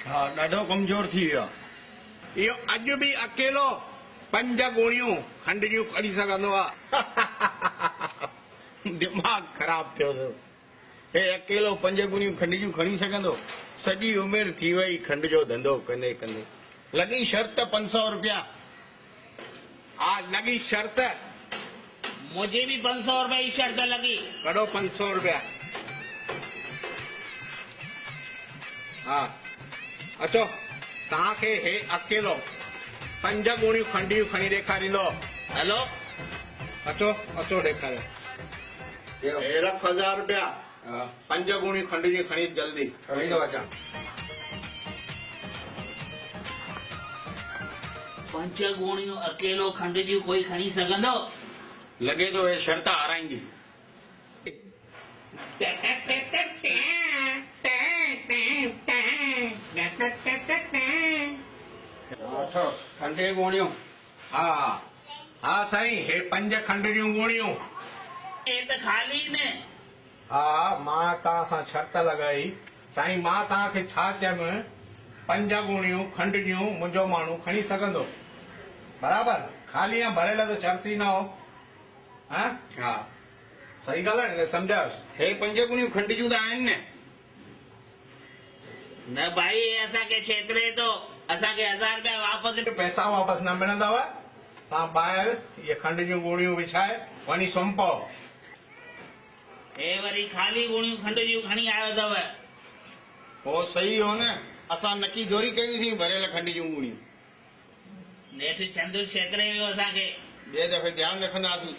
हाँ ॾाढो कमज़ोर थी वियो आहे। इहो अॼु बि अकेलो 5 गोणियूं खंड जूं खणी सघंदो आहे। दिमाग़ ख़राब थियो अथव। हे अकेलो 5 गुणियूं खंड जूं खणी सघंदो? सॼी उमिरि थी वई खंड जो धंधो कंदे कंदे। लॻी शर्त 500 रुपया। हा लॻी शर्त। मुझे भी 500 रुपए की शर्त लगी। कढो 500 रुपया। हा अचो तव्हांखे हे अकेलो 5 गोणियूं खंड जूं खणी ॾेखारींदो। हेलो अचो अचो ॾेखारियो। हे रख 1000 रुपया। 5 गोणियूं खंड जूं खणी जल्दी खणी थो अचां। 5 गोणियूं अकेलो खंड जूं कोई खणी सघंदो? लॻे थो हे शर्त हाराईंदी। अठो खंडे गोणियूं। हा हा साईं हे 5 खंड जूं गोणियूं। ये तो खाली ने। हा मां तव्हां सां शर्त लॻाई साईं। मां तव्हांखे छा चयुमि 5 गोणियूं खंड जूं मुंहिंजो माण्हू खणी सघंदो बराबरि। खाली या भरियल त शर्त ई न हो। हा हा सही ॻाल्हि आहे न सम्झायोसि। हे 5 गुणियूं खंड जूं त आहिनि न। न भाई असा के छेतरे तो असा के 1000 रुपया वापस। पैसा वापसि न मिलंदव। तव्हां ॿाहिरि इहे खंड जूं गोणियूं विछाए वञी सुम्हो। हे वरी खाली गोणियूं खंड जूं खणी आयो अथव। हो सही हो न। असां नकी चोरी कयूंसीं भरियल खंड जूं गुणियूं। नेठि चंदू छेतरे वियो असांखे। ॿिए दफ़े ध्यानु रखंदासीं।